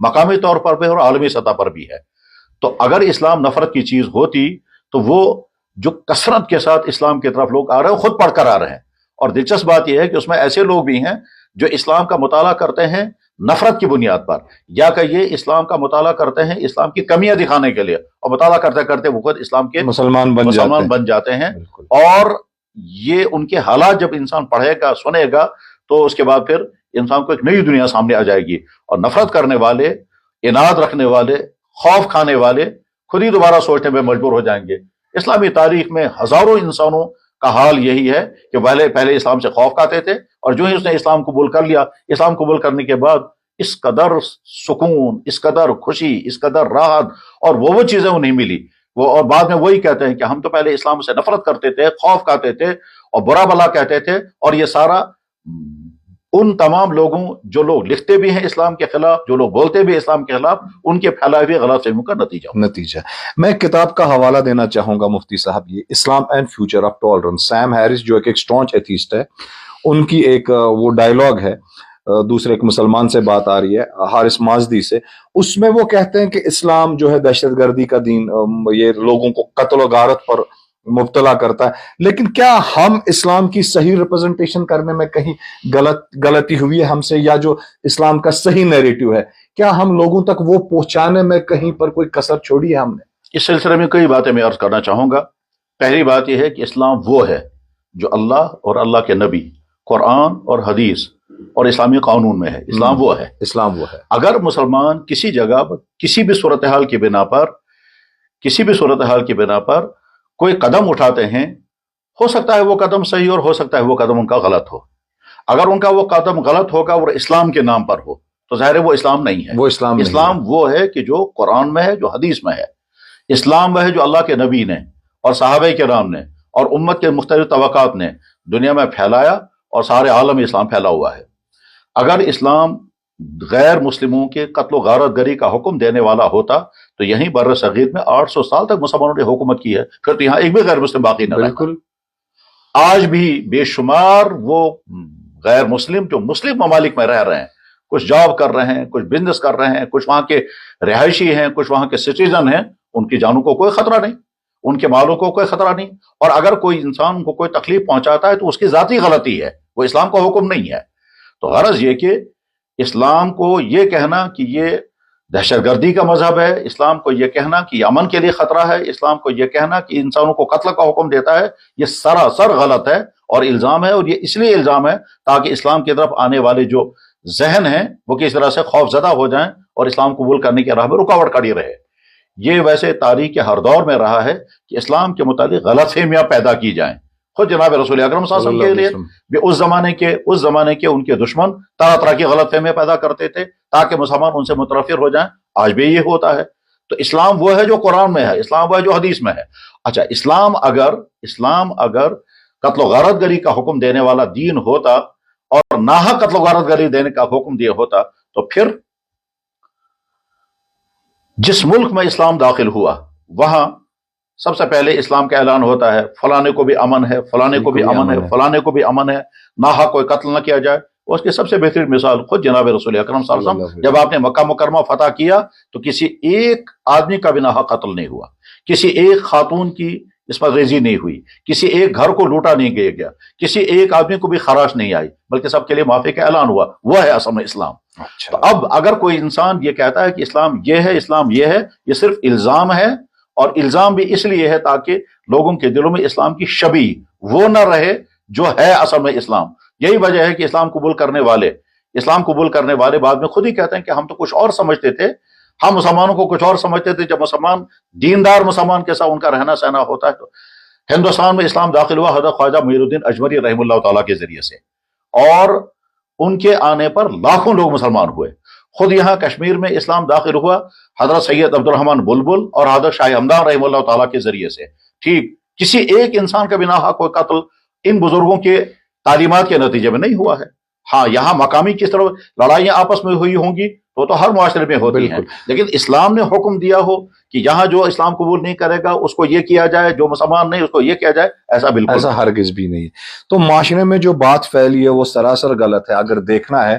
مقامی طور پر بھی اور عالمی سطح پر بھی ہے. تو اگر اسلام نفرت کی چیز ہوتی تو وہ جو کثرت کے ساتھ اسلام کی طرف لوگ آ رہے ہیں خود پڑھ کر آ رہے ہیں. اور دلچسپ بات یہ ہے کہ اس میں ایسے لوگ بھی ہیں جو اسلام کا مطالعہ کرتے ہیں نفرت کی بنیاد پر، یا کہ یہ اسلام کا مطالعہ کرتے ہیں اسلام کی کمیاں دکھانے کے لیے، اور مطالعہ کرتے کرتے وہ خود اسلام کے مسلمان بن جاتے ہیں. بالکل. اور یہ ان کے حالات جب انسان پڑھے گا سنے گا تو اس کے بعد پھر انسان کو ایک نئی دنیا سامنے آ جائے گی، اور نفرت کرنے والے، اناد رکھنے والے، خوف کھانے والے خود ہی دوبارہ سوچنے میں مجبور ہو جائیں گے. اسلامی تاریخ میں ہزاروں انسانوں کا حال یہی ہے کہ پہلے اسلام سے خوف کھاتے تھے، اور جو ہی اس نے اسلام قبول کر لیا، اسلام قبول کرنے کے بعد اس قدر سکون، اس قدر خوشی، اس قدر راحت، اور وہ چیزیں انہیں ملی. وہ اور بعد میں وہی کہتے ہیں کہ ہم تو پہلے اسلام سے نفرت کرتے تھے، خوف کھاتے تھے اور برا بلا کہتے تھے، اور یہ سارا ان تمام لوگوں، جو لوگ لکھتے بھی ہیں اسلام کے خلاف، جو لوگ بولتے بھی اسلام کے خلاف، ان کے پھیلائے ہوئے غلط فہمیوں کا نتیجہ. میں کتاب کا حوالہ دینا چاہوں گا مفتی صاحب، یہ Islam and future of tolerance, Sam Harris جو ایک اسٹانچ ایتھیسٹ ہے، ان کی ایک وہ ڈائلاگ ہے، دوسرے ایک مسلمان سے بات آ رہی ہے، حارث مازدی سے. اس میں وہ کہتے ہیں کہ اسلام جو ہے دہشت گردی کا دین، یہ لوگوں کو قتل و غارت پر مبتلا کرتا ہے، لیکن کیا ہم اسلام کی صحیح ریپرزنٹیشن کرنے میں کہیں غلطی ہوئی ہے ہم سے، یا جو اسلام کا صحیح نیریٹو ہے کیا ہم لوگوں تک وہ پہنچانے میں کہیں پر کوئی کسر چھوڑی ہے ہم نے؟ اس سلسلے میں کئی باتیں میں عرض کرنا چاہوں گا. پہلی بات یہ ہے کہ اسلام وہ ہے جو اللہ اور اللہ کے نبی، قرآن اور حدیث اور اسلامی قانون میں ہے. اسلام وہ ہے. اگر مسلمان کسی جگہ پر کسی بھی صورتحال کی بنا پر کوئی قدم اٹھاتے ہیں، ہو سکتا ہے وہ قدم صحیح اور ہو سکتا ہے وہ قدم ان کا غلط ہو. اگر ان کا وہ قدم غلط ہوگا اور اسلام کے نام پر ہو تو ظاہر ہے وہ اسلام نہیں ہے. اسلام وہ ہے کہ جو قرآن میں ہے، جو حدیث میں ہے. اسلام وہ ہے جو اللہ کے نبی نے اور صحابہ کرام نے اور امت کے مختلف طبقات نے دنیا میں پھیلایا، اور سارے عالم میں اسلام پھیلا ہوا ہے. اگر اسلام غیر مسلموں کے قتل و غارت گری کا حکم دینے والا ہوتا تو یہیں بر صغیر میں 800 سال تک مسلمانوں نے حکومت کی ہے، پھر تو یہاں ایک بھی غیر مسلم باقی نہ رہا. بالکل. آج بھی بے شمار وہ غیر مسلم جو مسلم ممالک میں رہ رہے ہیں، کچھ جاب کر رہے ہیں، کچھ بزنس کر رہے ہیں، کچھ وہاں کے رہائشی ہیں، کچھ وہاں کے سٹیزن ہیں، ان کی جانوں کو کوئی خطرہ نہیں، ان کے مالوں کو کوئی خطرہ نہیں. اور اگر کوئی انسان کو کوئی تکلیف پہنچاتا ہے تو اس کی ذاتی غلطی ہے، وہ اسلام کا حکم نہیں ہے. تو غرض یہ کہ اسلام کو یہ کہنا کہ یہ دہشت گردی کا مذہب ہے، اسلام کو یہ کہنا کہ یہ امن کے لیے خطرہ ہے، اسلام کو یہ کہنا کہ انسانوں کو قتل کا حکم دیتا ہے، یہ سراسر غلط ہے اور الزام ہے. اور یہ اس لیے الزام ہے تاکہ اسلام کی طرف آنے والے جو ذہن ہیں وہ کس طرح سے خوف زدہ ہو جائیں اور اسلام قبول کرنے کی راہ میں رکاوٹ کھڑی رہے. یہ ویسے تاریخ کے ہر دور میں رہا ہے کہ اسلام کے متعلق غلط فہمیاں پیدا کی جائیں. خود جناب رسول اکرم صلی اللہ علیہ وسلم کے لیے بھی اس زمانے کے ان کے دشمن طرح طرح کی غلط فہمیاں پیدا کرتے تھے تاکہ مسلمان ان سے متنفر ہو جائیں. آج بھی یہ ہوتا ہے. تو اسلام وہ ہے جو قرآن میں ہے، اسلام وہ ہے جو حدیث میں ہے. اچھا، اسلام اگر قتل و غارت گری کا حکم دینے والا دین ہوتا اور ناحق قتل و غارت گری دینے کا حکم دیا ہوتا تو پھر جس ملک میں اسلام داخل ہوا وہاں سب سے پہلے اسلام کا اعلان ہوتا ہے، فلانے کو بھی امن ہے، فلانے کو بھی امن ہے، فلانے کو بھی امن ہے، ناحق کوئی قتل نہ کیا جائے. اس کی سب سے بہترین مثال خود جناب رسول اکرم صلی اللہ علیہ وسلم. جب آپ نے مکہ مکرمہ فتح کیا تو کسی ایک آدمی کا بھی ناحق قتل نہیں ہوا، کسی ایک خاتون کی عصمت ریزی نہیں ہوئی، کسی ایک گھر کو لوٹا نہیں گیا، کسی ایک آدمی کو بھی خراش نہیں آئی، بلکہ سب کے لیے معافی کا اعلان ہوا. وہ ہے اصل میں اسلام. تو اب اگر کوئی انسان یہ کہتا ہے کہ اسلام یہ ہے، اسلام یہ ہے، یہ صرف الزام ہے. اور الزام بھی اس لیے ہے تاکہ لوگوں کے دلوں میں اسلام کی شبیہ وہ نہ رہے جو ہے اصل میں اسلام. یہی وجہ ہے کہ اسلام قبول کرنے والے بعد میں خود ہی کہتے ہیں کہ ہم تو کچھ اور سمجھتے تھے، ہم مسلمانوں کو کچھ اور سمجھتے تھے. جب مسلمان دیندار مسلمان کے ساتھ ان کا رہنا سہنا ہوتا ہے تو ہندوستان میں اسلام داخل ہوا حضرت خواجہ معین الدین اجمری رحمہ اللہ تعالیٰ کے ذریعے سے، اور ان کے آنے پر لاکھوں لوگ مسلمان ہوئے. خود یہاں کشمیر میں اسلام داخل ہوا حضرت سید عبد الرحمن بلبل اور حضرت شاہ ہمدان رحمہ اللہ تعالیٰ کے ذریعے سے. ٹھیک، کسی ایک انسان کا بھی ناحق کوئی قتل ان بزرگوں کے تعلیمات کے نتیجے میں نہیں ہوا ہے. ہاں، یہاں مقامی کس طرح لڑائیاں آپس میں ہوئی ہوں گی تو ہر معاشرے میں ہوتی ہیں، لیکن اسلام نے حکم دیا ہو کہ یہاں جو اسلام قبول نہیں کرے گا اس کو یہ کیا جائے، جو مسلمان نہیں اس کو یہ کیا جائے، ایسا ہرگز بھی نہیں. تو معاشرے میں جو بات پھیلی ہے وہ سراسر غلط ہے. اگر دیکھنا ہے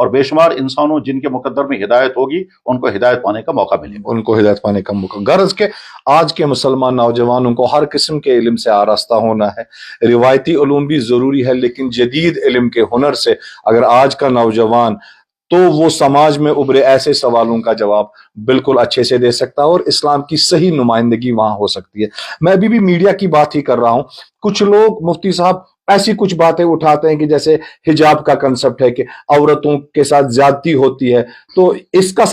اور بے شمار انسانوں جن کے مقدر میں ہدایت ہوگی ان کو ہدایت پانے کا موقع ملے گا. ان کو ہدایت پانے کا موقع. غرض کہ آج کے مسلمان نوجوانوں کو ہر قسم کے علم سے آراستہ ہونا ہے. روایتی علوم بھی ضروری ہے لیکن جدید علم کے ہنر سے اگر آج کا نوجوان تو وہ سماج میں ابھرے ایسے سوالوں کا جواب بالکل اچھے سے دے سکتا ہے اور اسلام کی صحیح نمائندگی وہاں ہو سکتی ہے. میں ابھی بھی میڈیا کی بات ہی کر رہا ہوں. کچھ لوگ مفتی صاحب ایسی کچھ باتیں اٹھاتے ہیں کہ جیسے حجاب کا کنسپٹ ہے کہ عورتوں کے ساتھ زیادتی ہوتی ہے. تو اس کا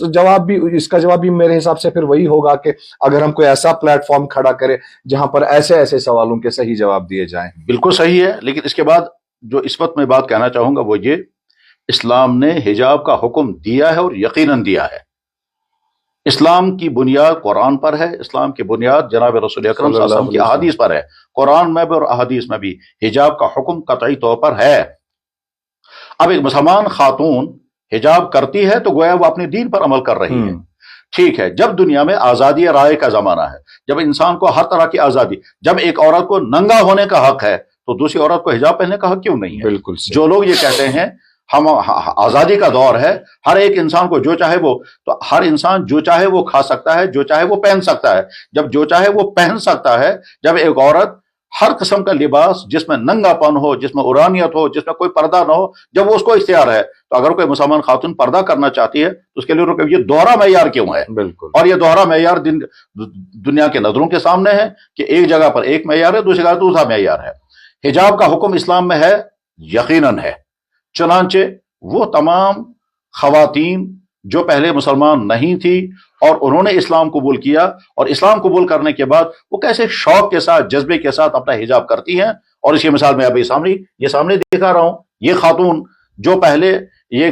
جواب بھی میرے حساب سے پھر وہی ہوگا کہ اگر ہم کوئی ایسا پلیٹ فارم کھڑا کرے جہاں پر ایسے سوالوں کے صحیح جواب دیے جائیں. بالکل صحیح ہے، لیکن اس کے بعد جو اس وقت میں بات کہنا چاہوں گا وہ یہ، اسلام نے حجاب کا حکم دیا ہے اور یقیناً دیا ہے. اسلام کی بنیاد قرآن پر ہے، اسلام کی بنیاد جناب رسول اکرم صلی اللہ علیہ وسلم کی احادیث پر ہے. قرآن میں بھی اور احادیث میں بھی حجاب کا حکم قطعی طور پر ہے. اب ایک مسلمان خاتون حجاب کرتی ہے تو گویا وہ اپنے دین پر عمل کر رہی ہے. ٹھیک ہے، جب دنیا میں آزادی رائے کا زمانہ ہے، جب انسان کو ہر طرح کی آزادی، جب ایک عورت کو ننگا ہونے کا حق ہے تو دوسری عورت کو حجاب پہننے کا حق کیوں نہیں ہے؟ بالکل. جو لوگ یہ کہتے ہیں ہم آزادی کا دور ہے، ہر ایک انسان کو جو چاہے وہ، تو ہر انسان جو چاہے وہ کھا سکتا ہے، جو چاہے وہ پہن سکتا ہے. جب جو چاہے وہ پہن سکتا ہے، جب ایک عورت ہر قسم کا لباس جس میں ننگا پن ہو، جس میں عرانیت ہو، جس میں کوئی پردہ نہ ہو، جب وہ اس کو اختیار ہے، تو اگر کوئی مسلمان خاتون پردہ کرنا چاہتی ہے تو اس کے لیے یہ دوہرا معیار کیوں ہے؟ بالکل. اور یہ دوہرا معیار دنیا کے نظروں کے سامنے ہے کہ ایک جگہ پر ایک معیار ہے، دوسری جگہ دوسرا معیار ہے. حجاب کا حکم اسلام میں ہے، یقیناً ہے. چنانچہ وہ تمام خواتین جو پہلے مسلمان نہیں تھی اور انہوں نے اسلام قبول کیا، اور اسلام قبول کرنے کے بعد وہ کیسے شوق کے ساتھ، جذبے کے ساتھ اپنا حجاب کرتی ہیں. اور اس کی مثال میں ابھی سامنے دکھا رہا ہوں. یہ خاتون جو پہلے یہ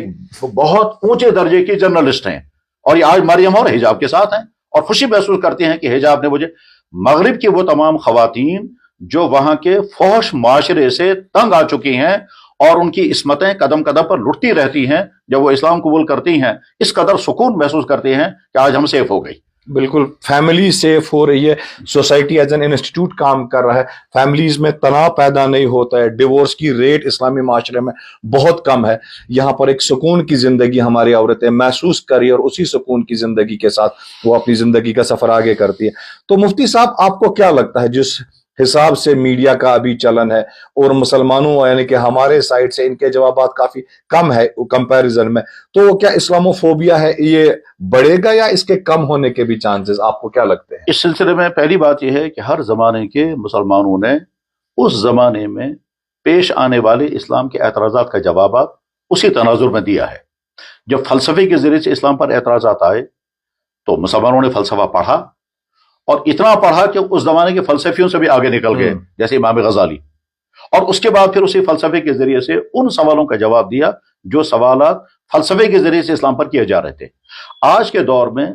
بہت اونچے درجے کی جرنلسٹ ہیں اور یہ آج مریم اور حجاب کے ساتھ ہیں اور خوشی محسوس کرتی ہیں کہ حجاب نے مجھے. مغرب کی وہ تمام خواتین جو وہاں کے فحش معاشرے سے تنگ آ چکی ہیں اور ان کی عصمتیں قدم قدم پر لٹتی رہتی ہیں، جب وہ اسلام قبول کرتی ہیں اس قدر سکون محسوس کرتی ہیں کہ آج ہم سیف ہو گئی. بالکل. فیملی سیف ہو رہی ہے، سوسائٹی ایز این انسٹیٹیوٹ کام کر رہا ہے، فیملیز میں تناؤ پیدا نہیں ہوتا ہے، ڈیورس کی ریٹ اسلامی معاشرے میں بہت کم ہے. یہاں پر ایک سکون کی زندگی ہماری عورتیں محسوس کر رہی ہے اور اسی سکون کی زندگی کے ساتھ وہ اپنی زندگی کا سفر آگے کرتی ہے. تو مفتی صاحب آپ کو کیا لگتا ہے جس حساب سے میڈیا کا ابھی چلن ہے اور مسلمانوں یعنی کہ ہمارے سائڈ سے ان کے جوابات کافی کم ہے کمپیریزن میں، تو کیا اسلاموفوبیا ہے یہ بڑھے گا یا اس کے کم ہونے کے بھی چانسز آپ کو کیا لگتے ہیں؟ اس سلسلے میں پہلی بات یہ ہے کہ ہر زمانے کے مسلمانوں نے اس زمانے میں پیش آنے والے اسلام کے اعتراضات کا جوابات اسی تناظر میں دیا ہے. جب فلسفے کے ذریعے سے اسلام پر اعتراضات آئے تو مسلمانوں نے فلسفہ پڑھا اور اتنا پڑھا کہ اس زمانے کے فلسفیوں سے بھی آگے نکل گئے، جیسے امام غزالی. اور اس کے بعد پھر اسی فلسفے کے ذریعے سے ان سوالوں کا جواب دیا جو سوالات فلسفے کے ذریعے سے اسلام پر کیے جا رہے تھے. آج کے دور میں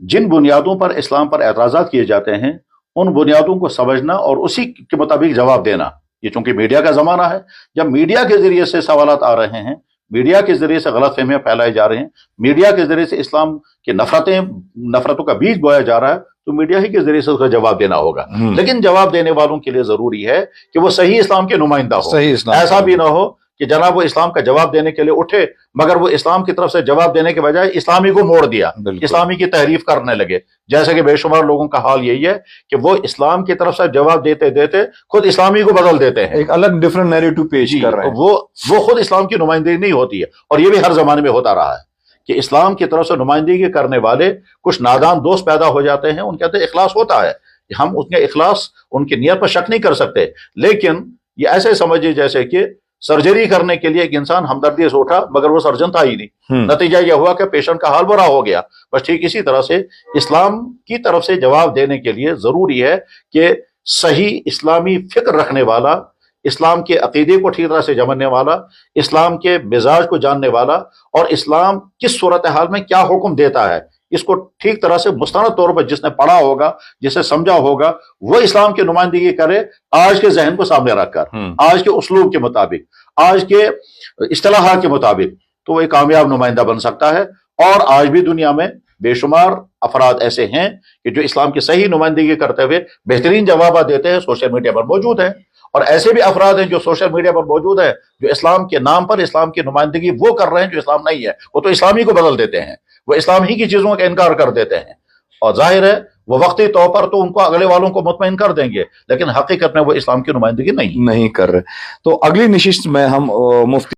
جن بنیادوں پر اسلام پر اعتراضات کیے جاتے ہیں ان بنیادوں کو سمجھنا اور اسی کے مطابق جواب دینا، یہ چونکہ میڈیا کا زمانہ ہے، جب میڈیا کے ذریعے سے سوالات آ رہے ہیں، میڈیا کے ذریعے سے غلط فہمیاں پھیلائے جا رہے ہیں، میڈیا کے ذریعے سے اسلام کی نفرتوں کا بیج بویا جا رہا ہے، تو میڈیا ہی کے ذریعے سے اس کا جواب دینا ہوگا. لیکن جواب دینے والوں کے لیے ضروری ہے کہ وہ صحیح اسلام کے نمائندہ ہو. ایسا بھی نہ ہو کہ جناب وہ اسلام کا جواب دینے کے لیے اٹھے مگر وہ اسلام کی طرف سے جواب دینے کے بجائے اسلامی کو موڑ دیا، اسلامی کی تحریف کرنے لگے. جیسے کہ بے شمار لوگوں کا حال یہی ہے کہ وہ اسلام کی طرف سے جواب دیتے دیتے خود اسلامی کو بدل دیتے ہیں، ایک الگ ڈیفرنٹ نیریٹو پیش کر رہے ہیں. وہ خود اسلام کی نمائندگی نہیں ہوتی ہے. اور یہ بھی ہر زمانے میں ہوتا رہا ہے کہ اسلام کی طرف سے نمائندگی کرنے والے کچھ نادان دوست پیدا ہو جاتے ہیں. ان کہتے ہیں اخلاص ہوتا ہے، ہم اس کے اخلاص ان کی نیت پر شک نہیں کر سکتے، لیکن یہ ایسے سمجھے جیسے کہ سرجری کرنے کے لیے ایک انسان ہمدردی سے اٹھا مگر وہ سرجن تھا ہی نہیں. نتیجہ یہ ہوا کہ پیشنٹ کا حال برا ہو گیا. بس ٹھیک اسی طرح سے اسلام کی طرف سے جواب دینے کے لیے ضروری ہے کہ صحیح اسلامی فکر رکھنے والا، اسلام کے عقیدے کو ٹھیک طرح سے جاننے والا، اسلام کے مزاج کو جاننے والا اور اسلام کس صورتحال میں کیا حکم دیتا ہے اس کو ٹھیک طرح سے مستند طور پر جس نے پڑھا ہوگا، جسے سمجھا ہوگا، وہ اسلام کی نمائندگی کرے آج کے ذہن کو سامنے رکھ کر، آج کے اسلوب کے مطابق، آج کے اصطلاحات کے مطابق، تو وہ ایک کامیاب نمائندہ بن سکتا ہے. اور آج بھی دنیا میں بے شمار افراد ایسے ہیں کہ جو اسلام کی صحیح نمائندگی کرتے ہوئے بہترین جوابات دیتے ہیں، سوشل میڈیا پر موجود ہیں. اور ایسے بھی افراد ہیں جو سوشل میڈیا پر موجود ہیں جو اسلام کے نام پر اسلام کی نمائندگی وہ کر رہے ہیں جو اسلام نہیں ہے. وہ تو اسلامی کو بدل دیتے ہیں, وہ اسلام ہی کی چیزوں کا انکار کر دیتے ہیں, اور ظاہر ہے وہ وقتی طور پر تو ان کو اگلے والوں کو مطمئن کر دیں گے, لیکن حقیقت میں وہ اسلام کی نمائندگی نہیں کر رہے. تو اگلی نشست میں ہم مفتی